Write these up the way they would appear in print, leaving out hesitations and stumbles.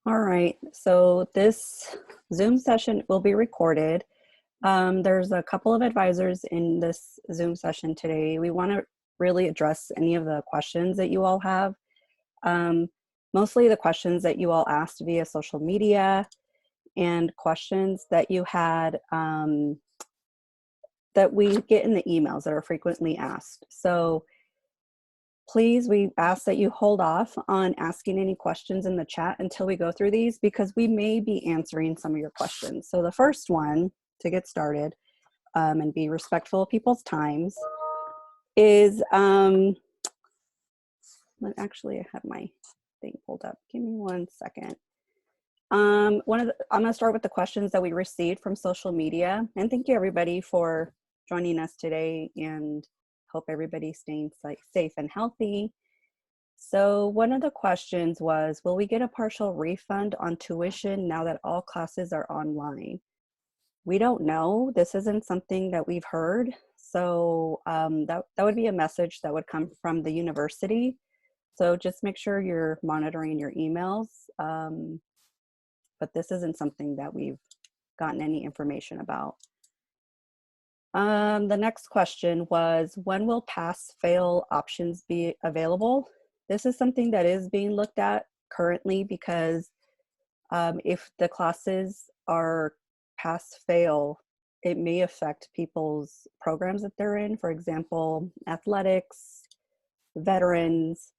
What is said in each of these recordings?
All right, so this Zoom session will be recorded. There's a couple of advisors in this Zoom session today. We want to really address any of the questions that you all have. Um, Mostly the questions that you all asked via social media and questions that you had that we get in the emails that are frequently asked. So please, we ask that you hold off on asking any questions in the chat until we go through these because we may be answering some of your questions. So the first one to get started and be respectful of people's times is, actually I have my thing pulled up. Give me one second. I'm gonna start with the questions that we received from social media, and thank you everybody for joining us today and hope everybody's staying safe and healthy. So one of the questions was, will we get a partial refund on tuition now that all classes are online? We don't know. This isn't something that we've heard. So that would be a message that would come from the university. So just make sure you're monitoring your emails. But this isn't something that we've gotten any information about. The next question was, when will pass-fail options be available? This is something that is being looked at currently because if the classes are pass-fail, it may affect people's programs that they're in. For example, athletics, veterans,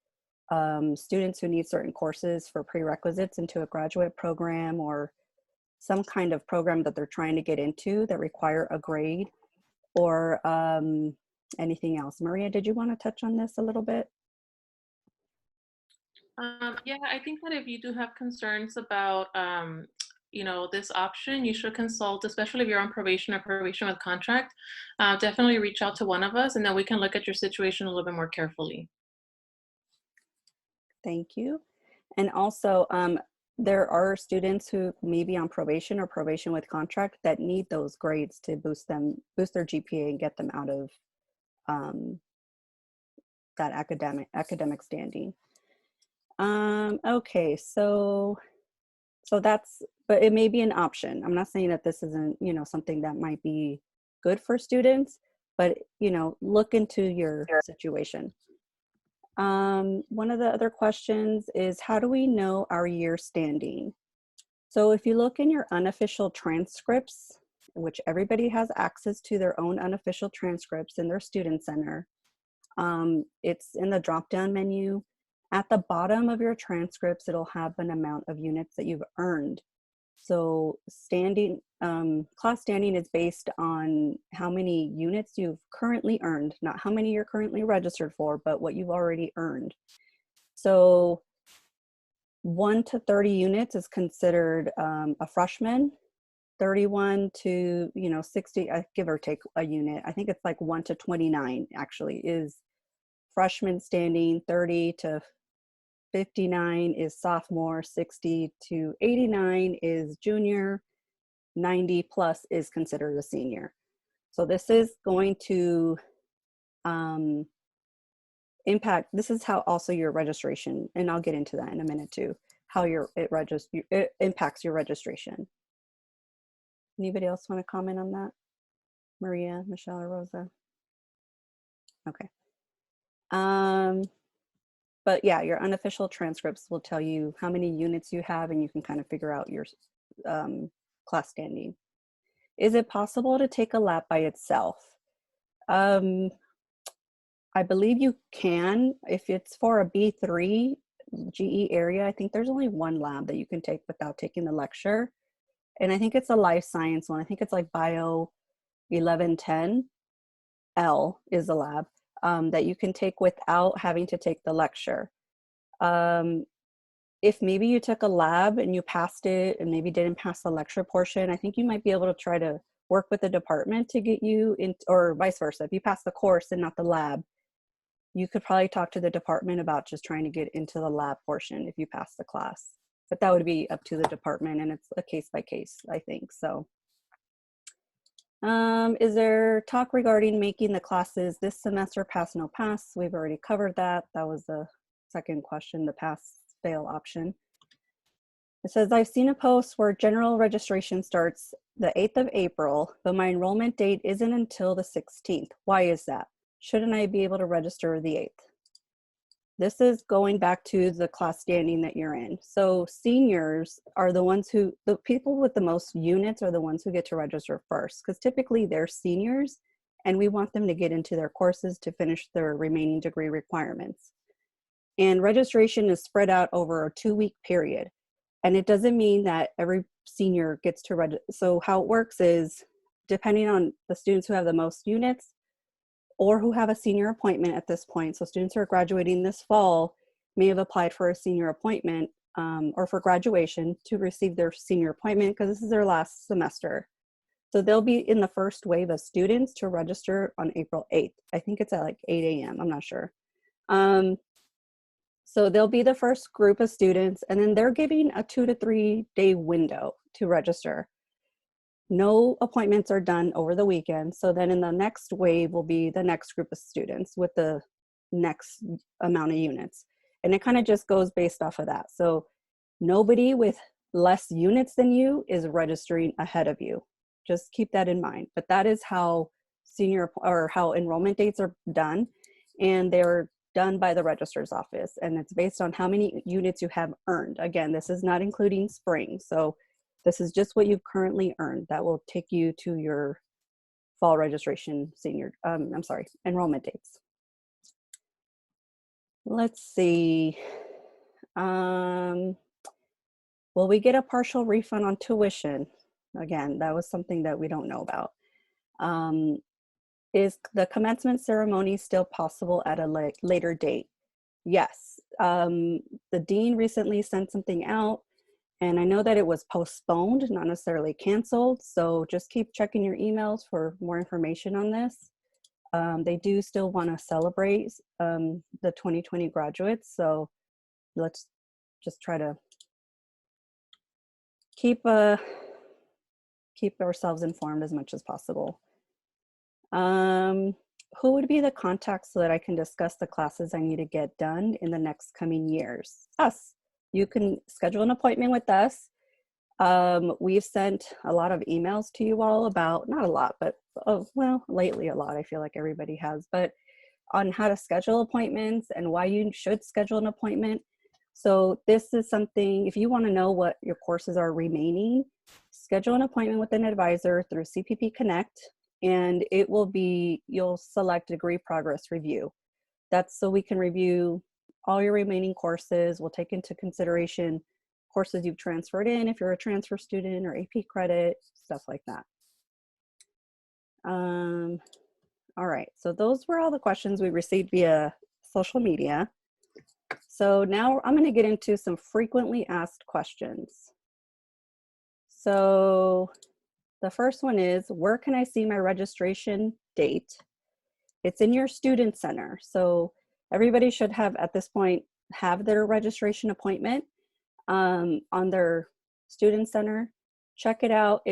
students who need certain courses for prerequisites into a graduate program or some kind of program that they're trying to get into that require a grade or anything else. Maria, did you want to touch on this a little bit? Yeah, I think that if you do have concerns about, this option, you should consult, especially if you're on probation or probation with contract. Definitely reach out to one of us, and then we can look at your situation a little bit more carefully. Thank you. And also, there are students who may be on probation or probation with contract that need those grades to boost their GPA and get them out of um, that academic standing. Okay, so that's, but it may be an option. I'm not saying that this isn't, something that might be good for students, but, look into your situation. One of the other questions is, how do we know our year standing? So if you look in your unofficial transcripts, which everybody has access to their own unofficial transcripts in their student center, it's in the drop-down menu. At the bottom of your transcripts, it'll have an amount of units that you've earned. So class standing is based on how many units you've currently earned, not how many you're currently registered for, but what you've already earned. So 1 to 30 units is considered a freshman. 31 to 60, give or take a unit. I think it's like 1 to 29 actually is freshman standing. 30 to 59 is sophomore. 60 to 89 is junior. 90 plus is considered a senior. So this is going to impact, this is how also your registration, and I'll get into that in a minute too, how it impacts your registration. Anybody else want to comment on that? Maria, Michelle, or Rosa? Okay. But yeah, your unofficial transcripts will tell you how many units you have, and you can kind of figure out your class standing. Is it possible to take a lab by itself? I believe you can. If it's for a B3 GE area, I think there's only one lab that you can take without taking the lecture. And I think it's a life science one. I think it's like Bio 1110 L is the lab that you can take without having to take the lecture. If maybe you took a lab and you passed it and maybe didn't pass the lecture portion, I think you might be able to try to work with the department to get you in, or vice versa. If you pass the course and not the lab, you could probably talk to the department about just trying to get into the lab portion if you pass the class. But that would be up to the department, and it's a case by case, I think. So is there talk regarding making the classes this semester pass, no pass? We've already covered that. That was the second question, the pass fail option. It says, I've seen a post where general registration starts the 8th of April, but my enrollment date isn't until the 16th. Why is that? Shouldn't I be able to register the 8th? This is going back to the class standing that you're in. So seniors are the ones who, the people with the most units are the ones who get to register first, because typically they're seniors and we want them to get into their courses to finish their remaining degree requirements. And registration is spread out over a 2-week period. And it doesn't mean that every senior gets to register. So how it works is, depending on the students who have the most units or who have a senior appointment at this point. So students who are graduating this fall may have applied for a senior appointment or for graduation to receive their senior appointment because this is their last semester. So they'll be in the first wave of students to register on April 8th. I think it's at like 8 a.m. I'm not sure. So they'll be the first group of students, and then they're giving a 2 to 3 day window to register. No appointments are done over the weekend. So then in the next wave will be the next group of students with the next amount of units. And it kind of just goes based off of that. So nobody with less units than you is registering ahead of you. Just keep that in mind. But that is how how enrollment dates are done. And they're done by the registrar's office. And it's based on how many units you have earned. Again, this is not including spring. So this is just what you've currently earned. That will take you to your fall registration enrollment dates. Let's see. Will we get a partial refund on tuition? Again, that was something that we don't know about. Is the commencement ceremony still possible at a later date? Yes. The dean recently sent something out, and I know that it was postponed, not necessarily canceled. So just keep checking your emails for more information on this. They do still want to celebrate the 2020 graduates. So let's just try to keep ourselves informed as much as possible. Who would be the contact so that I can discuss the classes I need to get done in the next coming years? Us. You can schedule an appointment with us. We've sent a lot of emails to you all about, not a lot, but well, lately a lot, I feel like everybody has, but on how to schedule appointments and why you should schedule an appointment. So this is something, if you want to know what your courses are remaining, schedule an appointment with an advisor through CPP Connect, and it will be, you'll select degree progress review. That's so we can review all your remaining courses. We'll take into consideration courses you've transferred in if you're a transfer student or AP credit, stuff like that. All right, so those were all the questions we received via social media. So now I'm going to get into some frequently asked questions. So the first one is, where can I see my registration date? It's in your student center. So everybody should have, at this point, have their registration appointment on their student center. Check it out.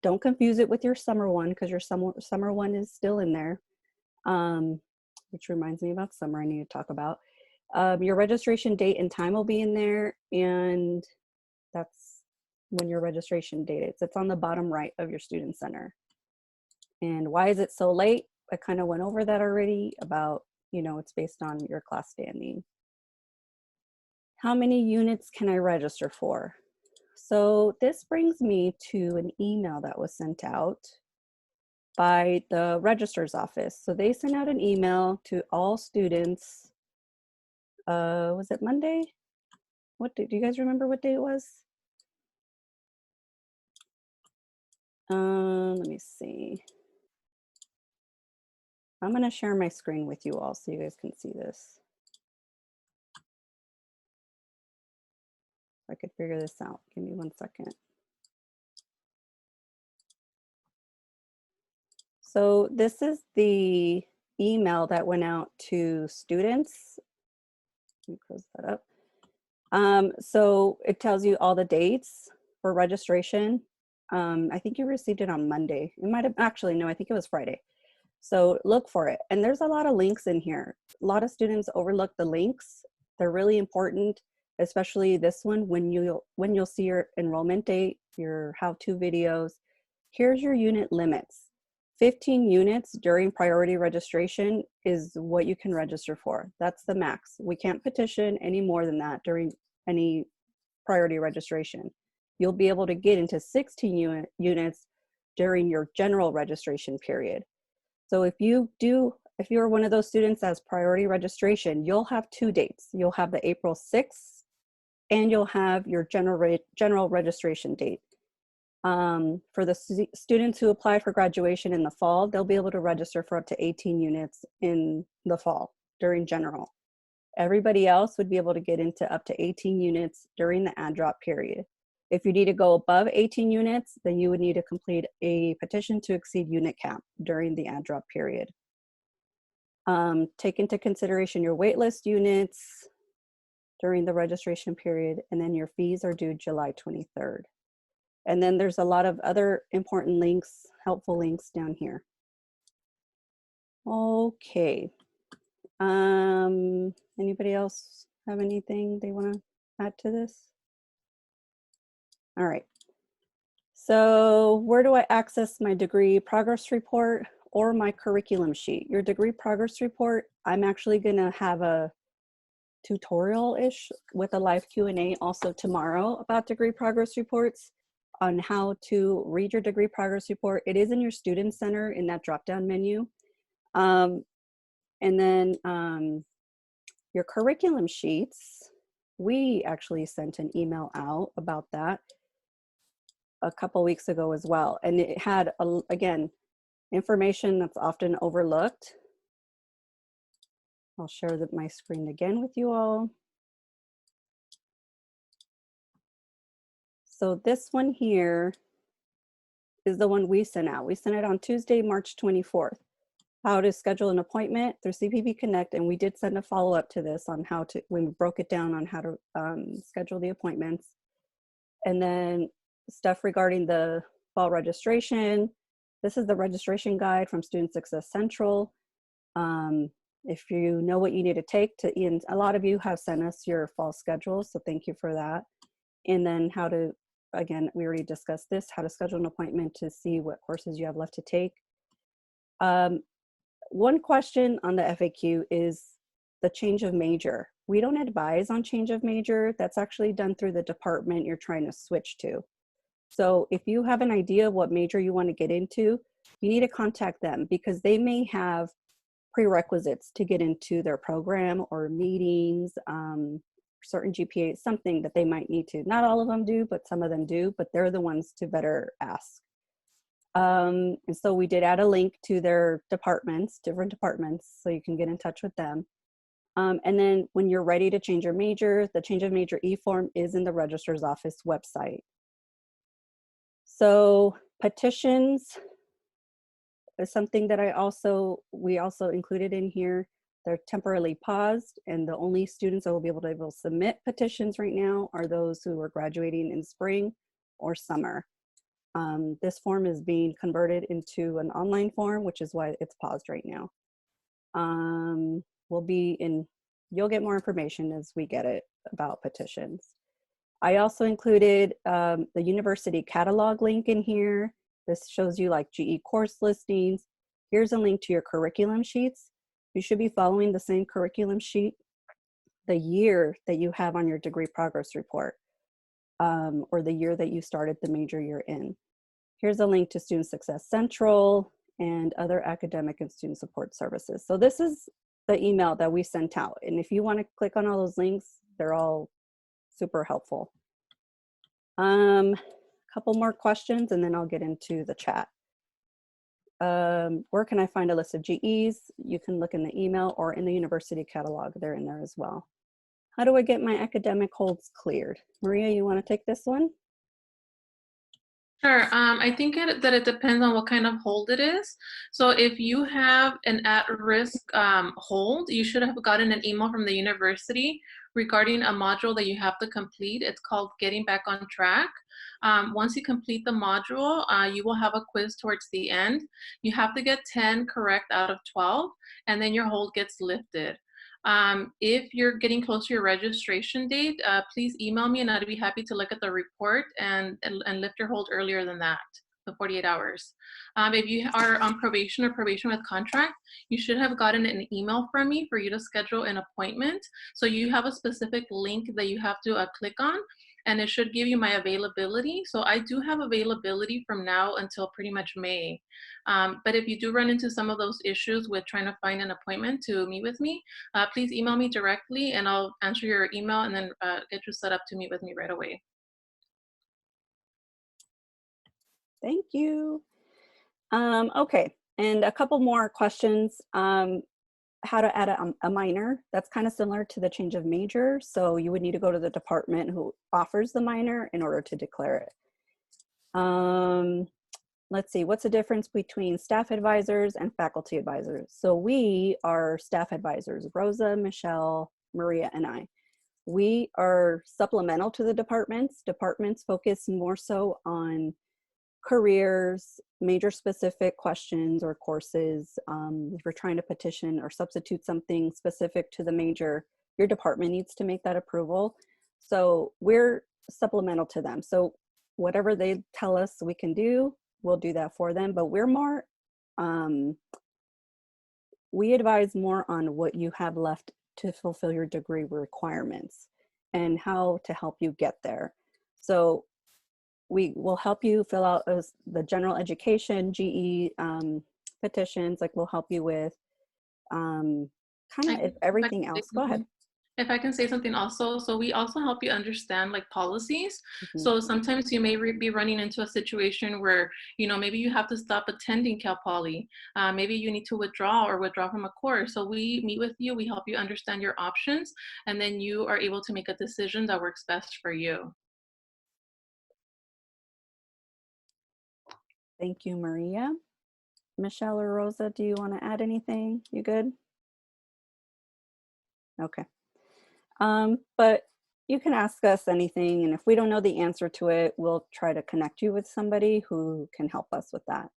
Don't confuse it with your summer one, because your summer one is still in there, which reminds me about summer I need to talk about. Your registration date and time will be in there, and that's when your registration date is. It's on the bottom right of your student center. And why is it so late? I kind of went over that already about, it's based on your class standing. How many units can I register for? So this brings me to an email that was sent out by the registrar's office. So they sent out an email to all students. Was it Monday? Do you guys remember what day it was? Let me see. I'm going to share my screen with you all so you guys can see this. If I could figure this out. Give me 1 second. So this is the email that went out to students. Let me close that up. So it tells you all the dates for registration. I think you received it on Monday. It might have, actually, no, I think it was Friday. So look for it. And there's a lot of links in here. A lot of students overlook the links. They're really important. especially this one, when you'll see your enrollment date, your how-to videos. Here's your unit limits. 15 units during priority registration is what you can register for. That's the max. We can't petition any more than that during any priority registration. You'll be able to get into 16 units during your general registration period. So if you're one of those students that's priority registration, you'll have 2 dates. You'll have the April 6th and you'll have your general registration date. For the students who apply for graduation in the fall, they'll be able to register for up to 18 units in the fall during general. Everybody else would be able to get into up to 18 units during the add drop period. If you need to go above 18 units, then you would need to complete a petition to exceed unit cap during the add drop period. Take into consideration your waitlist units during the registration period, and then your fees are due July 23rd. And then there's a lot of other important links, helpful links down here. Okay. Anybody else have anything they want to add to this? All right. So where do I access my degree progress report or my curriculum sheet? Your degree progress report, I'm actually going to have a tutorial-ish with a live Q&A also tomorrow about degree progress reports on how to read your degree progress report. It is in your student center in that drop-down menu. And then your curriculum sheets, we actually sent an email out about that a couple weeks ago as well. And it had, again, information that's often overlooked. I'll share my screen again with you all. So this one here is the one we sent out. We sent it on Tuesday, March 24th. How to schedule an appointment through CPB Connect, and we did send a follow-up to this on how to, when we broke it down on how to schedule the appointments. And then stuff regarding the fall registration. This is the registration guide from Student Success Central. If you know what you need to take to, and a lot of you have sent us your fall schedule, so thank you for that. And then how to, again, we already discussed this, how to schedule an appointment to see what courses you have left to take. One question on the FAQ is the change of major. We don't advise on change of major. That's actually done through the department you're trying to switch to. So if you have an idea of what major you want to get into, you need to contact them because they may have prerequisites to get into their program or meetings, certain GPA, something that they might need to. Not all of them do, but some of them do, but they're the ones to better ask. And so we did add a link to their departments, different departments, so you can get in touch with them. And then when you're ready to change your major, the change of major e-form is in the registrar's office website. So petitions is something that we also included in here. They're temporarily paused, and the only students that will be able to submit petitions right now are those who are graduating in spring or summer. This form is being converted into an online form, which is why it's paused right now. You'll get more information as we get it about petitions. I also included the university catalog link in here. This shows you like GE course listings. Here's a link to your curriculum sheets. You should be following the same curriculum sheet the year that you have on your degree progress report, or the year that you started the major you're in. Here's a link to Student Success Central and other academic and student support services. So this is the email that we sent out. And if you want to click on all those links, they're all super helpful. Couple more questions and then I'll get into the chat. Where can I find a list of GEs? You can look in the email or in the university catalog. They're in there as well. How do I get my academic holds cleared? Maria, you want to take this one? Sure. I think that it depends on what kind of hold it is. So if you have an at-risk hold, you should have gotten an email from the university regarding a module that you have to complete. It's called Getting Back on Track. Once you complete the module, you will have a quiz towards the end. You have to get 10 correct out of 12, and then your hold gets lifted. If you're getting close to your registration date, please email me and I'd be happy to look at the report and lift your hold earlier than that, the 48 hours. If you are on probation or probation with contract, you should have gotten an email from me for you to schedule an appointment. So you have a specific link that you have to click on, and it should give you my availability. So I do have availability from now until pretty much May. But if you do run into some of those issues with trying to find an appointment to meet with me, please email me directly and I'll answer your email and then get you set up to meet with me right away. Thank you. Okay, and a couple more questions. How to add a minor. That's kind of similar to the change of major. So you would need to go to the department who offers the minor in order to declare it. Let's see, what's the difference between staff advisors and faculty advisors? So we are staff advisors, Rosa, Michelle, Maria, and I. We are supplemental to the departments. Departments focus more so on careers, major specific questions or courses. If you're trying to petition or substitute something specific to the major, your department needs to make that approval. So we're supplemental to them. So whatever they tell us we can do, we'll do that for them. But we're more, we advise more on what you have left to fulfill your degree requirements and how to help you get there. So we will help you fill out the general education, GE petitions, like we'll help you with kind of everything else. Go ahead. If I can say something also, so we also help you understand like policies. Mm-hmm. So sometimes you may be running into a situation where, you know, maybe you have to stop attending Cal Poly. Maybe you need to withdraw from a course. So we meet with you, we help you understand your options, and then you are able to make a decision that works best for you. Thank you, Maria. Michelle or Rosa, do you want to add anything? You good? Okay. But you can ask us anything, and if we don't know the answer to it, we'll try to connect you with somebody who can help us with that.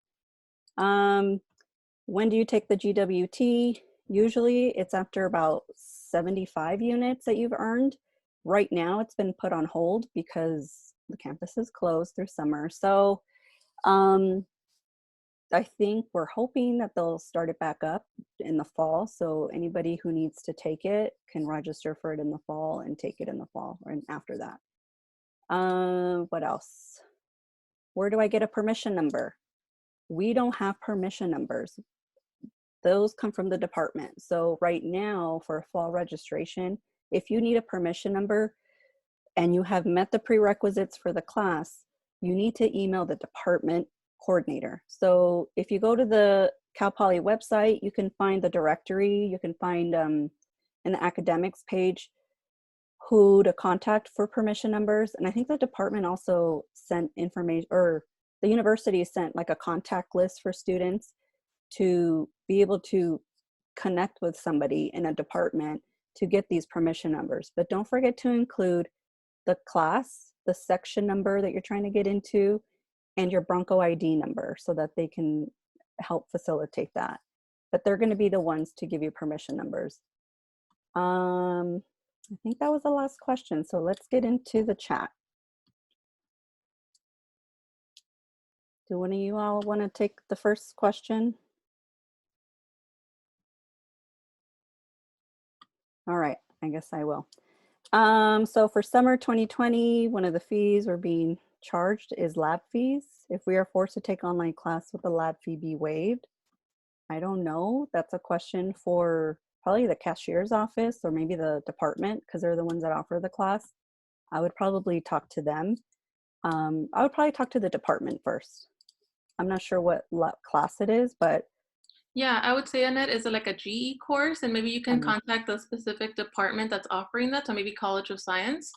When do you take the GWT? Usually it's after about 75 units that you've earned. Right now it's been put on hold because the campus is closed through summer. So I think we're hoping that they'll start it back up in the fall. So anybody who needs to take it can register for it in the fall and take it in the fall or after that. What else? Where do I get a permission number? We don't have permission numbers. Those come from the department. So right now for fall registration, if you need a permission number and you have met the prerequisites for the class, you need to email the department coordinator. So if you go to the Cal Poly website, you can find the directory, you can find in the academics page who to contact for permission numbers. And I think the department also sent information, or the university sent like a contact list for students to be able to connect with somebody in a department to get these permission numbers. But don't forget to include the class, the section number that you're trying to get into, and your Bronco ID number so that they can help facilitate that. But they're going to be the ones to give you permission numbers. I think that was the last question. So let's get into the chat. Do one of you all want to take the first question? All right, I guess I will. So for summer 2020, one of the fees we're being charged is lab fees. If we are forced to take online class, would the lab fee be waived? I don't know. That's a question for probably the cashier's office or maybe the department, because they're the ones that offer the class. I would probably talk to them. I would probably talk to the department first. I'm not sure what class it is, but yeah, I would say, Annette, is it like a GE course? And maybe you can contact the specific department that's offering that, so maybe College of Science.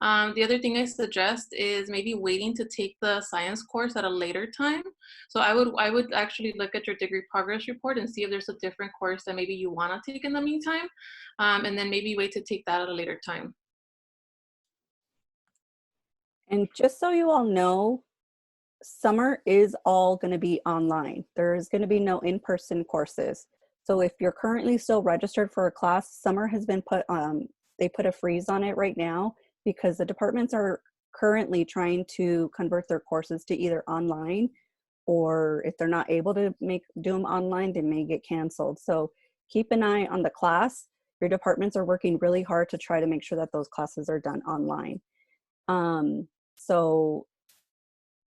The other thing I suggest is maybe waiting to take the science course at a later time. So I would actually look at your degree progress report and see if there's a different course that maybe you want to take in the meantime, and then maybe wait to take that at a later time. And just so you all know, summer is all going to be online. There is going to be no in-person courses. So if you're currently still registered for a class, summer has been put, they put a freeze on it right now because the departments are currently trying to convert their courses to either online, or if they're not able to do them online, they may get canceled. So keep an eye on the class. Your departments are working really hard to try to make sure that those classes are done online. So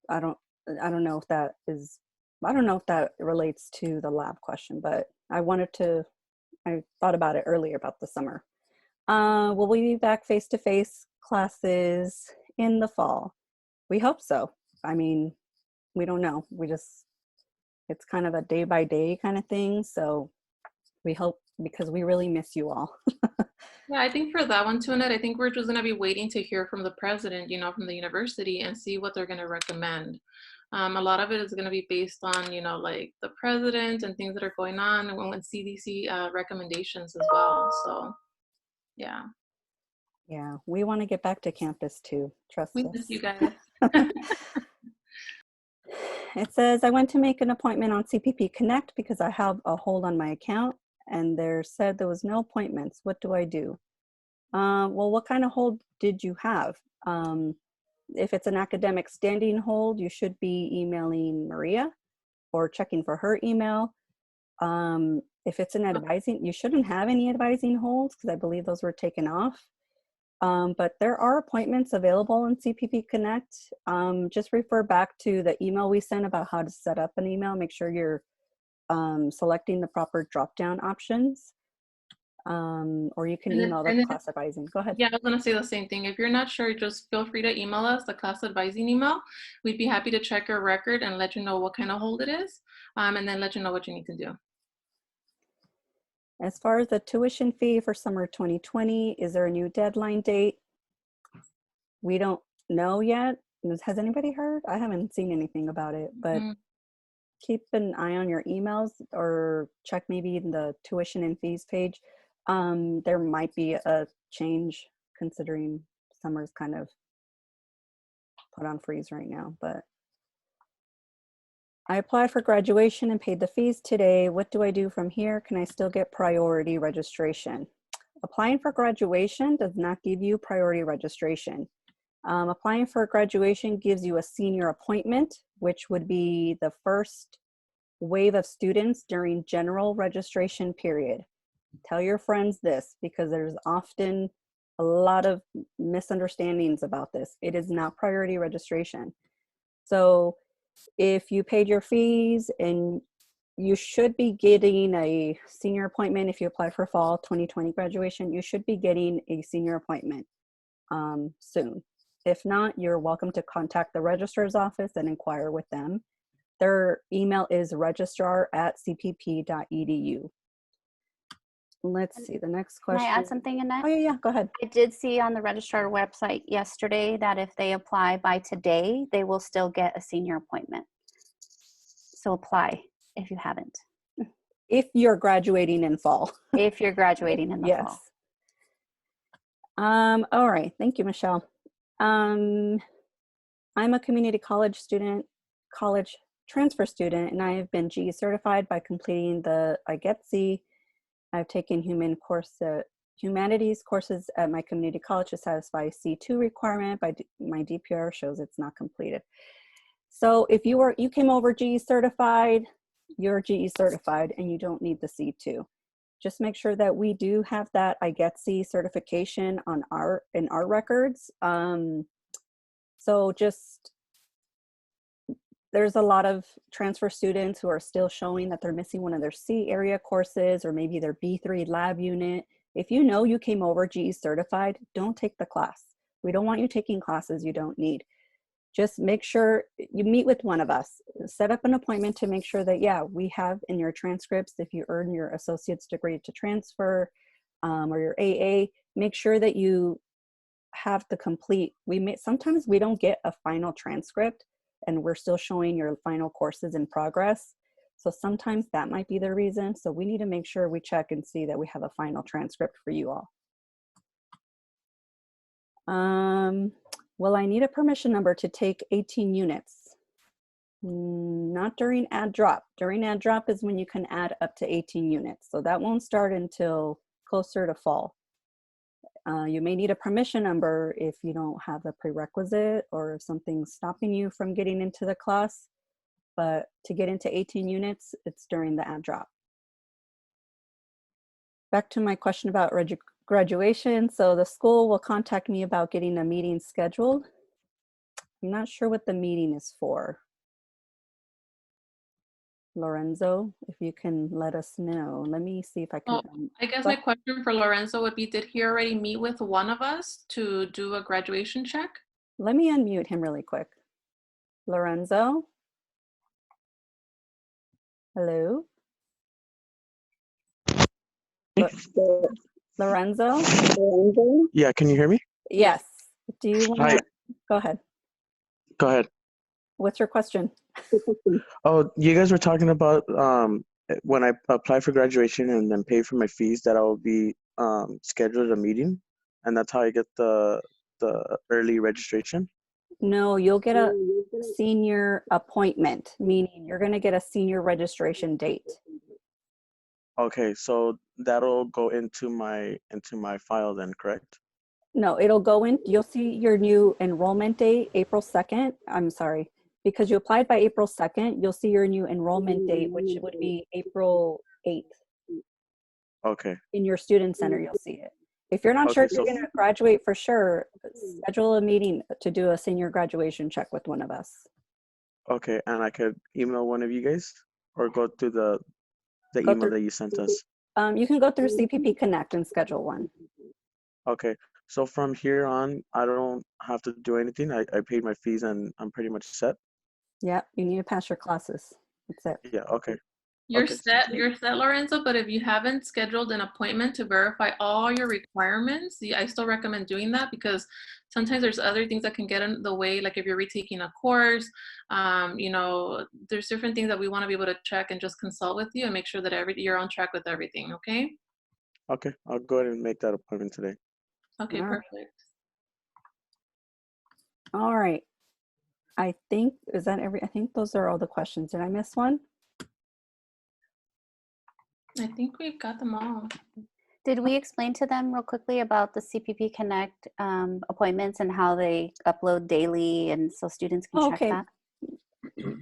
I don't know if that is, I don't know if that relates to the lab question, but I thought about it earlier about the summer. Will we be back face-to-face classes in the fall? We hope so. I mean, we don't know. It's kind of a day by day kind of thing. So we hope, because we really miss you all. Yeah, I think for that one too, Annette, I think we're just going to be waiting to hear from the president, from the university and see what they're going to recommend. A lot of it is going to be based on, like the president and things that are going on, and when CDC recommendations as well. So, yeah. Yeah, we want to get back to campus too. Trust We us. miss you guys. It says, I went to make an appointment on CPP Connect because I have a hold on my account, and there said there was no appointments. What do I do? Well, what kind of hold did you have? If it's an academic standing hold, you should be emailing Maria or checking for her email. If it's an advising, you shouldn't have any advising holds because I believe those were taken off. But there are appointments available in CPP Connect. Just refer back to the email we sent about how to set up an email. Make sure you're selecting the proper drop-down options. Or you can email the class advising. Go ahead. Yeah, I was going to say the same thing. If you're not sure, just feel free to email us, the class advising email. We'd be happy to check your record and let you know what kind of hold it is, and then let you know what you need to do. As far as the tuition fee for summer 2020, is there a new deadline date? We don't know yet. Has anybody heard? I haven't seen anything about it, but keep an eye on your emails or check maybe in the tuition and fees page. There might be a change considering summer's kind of put on freeze right now, but I applied for graduation and paid the fees today. What do I do from here? Can I still get priority registration? Applying for graduation does not give you priority registration. Applying for graduation gives you a senior appointment, which would be the first wave of students during general registration period. Tell your friends this because there's often a lot of misunderstandings about this. It is not priority registration. So if you paid your fees, and you should be getting a senior appointment if you apply for fall 2020 graduation, you should be getting a senior appointment soon. If not, you're welcome to contact the registrar's office and inquire with them. Their email is registrar@cpp.edu. Let's see, the next question. Can I add something, Annette? Oh, yeah, go ahead. I did see on the registrar website yesterday that if they apply by today, they will still get a senior appointment. So apply if you haven't. If you're graduating in fall. If you're graduating in the fall. All right, thank you, Michelle. I'm a community college student, college transfer student, and I have been GE certified by completing the IGETC. I've taken humanities courses at my community college to satisfy C2 requirement, but my DPR shows it's not completed. So if you came over GE certified, you're GE certified and you don't need the C2. Just make sure that we do have that IGETC certification in our records. So there's a lot of transfer students who are still showing that they're missing one of their C area courses or maybe their B3 lab unit. If you know you came over GE certified, don't take the class. We don't want you taking classes you don't need. Just make sure you meet with one of us. Set up an appointment to make sure that, yeah, we have in your transcripts, if you earn your associate's degree to transfer or your AA, make sure that you have the complete, sometimes we don't get a final transcript and we're still showing your final courses in progress. So sometimes that might be the reason. So we need to make sure we check and see that we have a final transcript for you all. Well, I need a permission number to take 18 units. Not during add drop. During add drop is when you can add up to 18 units. So that won't start until closer to fall. You may need a permission number if you don't have the prerequisite or if something's stopping you from getting into the class. But to get into 18 units, it's during the add drop. Back to my question about graduation. So the school will contact me about getting a meeting scheduled. I'm not sure what the meeting is for. Lorenzo, if you can let us know. Let me see if I can. Oh, I guess my question for Lorenzo would be, did he already meet with one of us to do a graduation check? Let me unmute him really quick. Lorenzo? Hello? Lorenzo? Yeah, can you hear me? Yes. Do you want to go ahead? Go ahead. What's your question? Oh, you guys were talking about when I apply for graduation and then pay for my fees that I will be scheduled a meeting, and that's how I get the early registration. No, you'll get a senior appointment, meaning you're going to get a senior registration date. Okay, so that'll go into my file then, correct? No, it'll go in, you'll see your new enrollment date, April 2nd. I'm sorry, because you applied by April 2nd, you'll see your new enrollment date, which would be April 8th. Okay. In your student center, you'll see it. If you're not sure if you're going to graduate for sure, schedule a meeting to do a senior graduation check with one of us. Okay, and I could email one of you guys or go through the email that you sent us. You can go through CPP Connect and schedule one. Okay, so from here on, I don't have to do anything. I paid my fees and I'm pretty much set. Yeah, you need to pass your classes. That's it. Yeah, okay. You're Okay. you're set, Lorenzo, but if you haven't scheduled an appointment to verify all your requirements, I still recommend doing that because sometimes there's other things that can get in the way, like if you're retaking a course, you know, there's different things that we want to be able to check and just consult with you and make sure that you're on track with everything, okay? Okay, I'll go ahead and make that appointment today. Okay, perfect. All right. I think, I think those are all the questions. Did I miss one? I think we've got them all. Did we explain to them real quickly about the CPP Connect appointments and how they upload daily and so students can check that?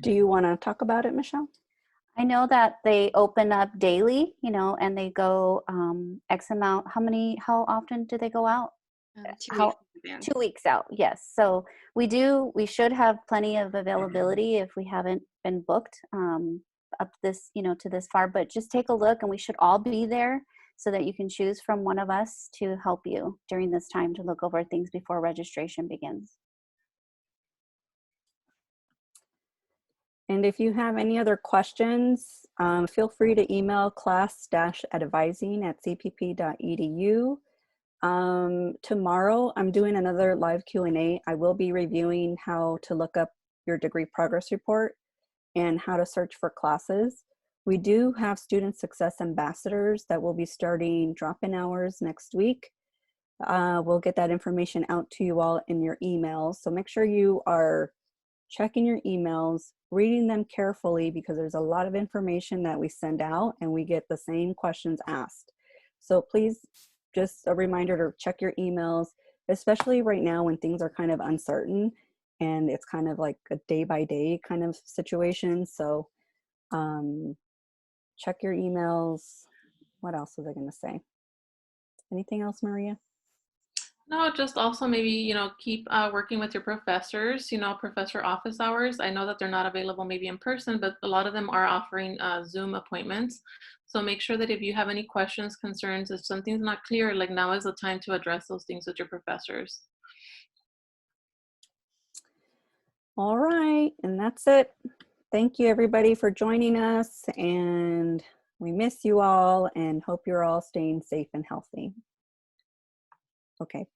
Do you want to talk about it, Michelle? I know that they open up daily, you know, and they go X amount. How often do they go out? 2 weeks out, yes. So we should have plenty of availability if we haven't been booked up this, you know, to this far, but just take a look and we should all be there so that you can choose from one of us to help you during this time to look over things before registration begins. And if you have any other questions, feel free to email class-advising@cpp.edu. Tomorrow, I'm doing another live Q&A. I will be reviewing how to look up your degree progress report and how to search for classes. We do have student success ambassadors that will be starting drop-in hours next week. We'll get that information out to you all in your emails. So make sure you are checking your emails, reading them carefully because there's a lot of information that we send out and we get the same questions asked. So please, just a reminder to check your emails, especially right now when things are kind of uncertain and it's kind of like a day-by-day kind of situation. So check your emails. What else was I going to say? Anything else, Maria? No, just also maybe, you know, keep working with your professors, you know, professor office hours. I know that they're not available maybe in person, but a lot of them are offering Zoom appointments. So make sure that if you have any questions, concerns, if something's not clear, like now is the time to address those things with your professors. All right, and that's it. Thank you everybody for joining us, and we miss you all and hope you're all staying safe and healthy. Okay.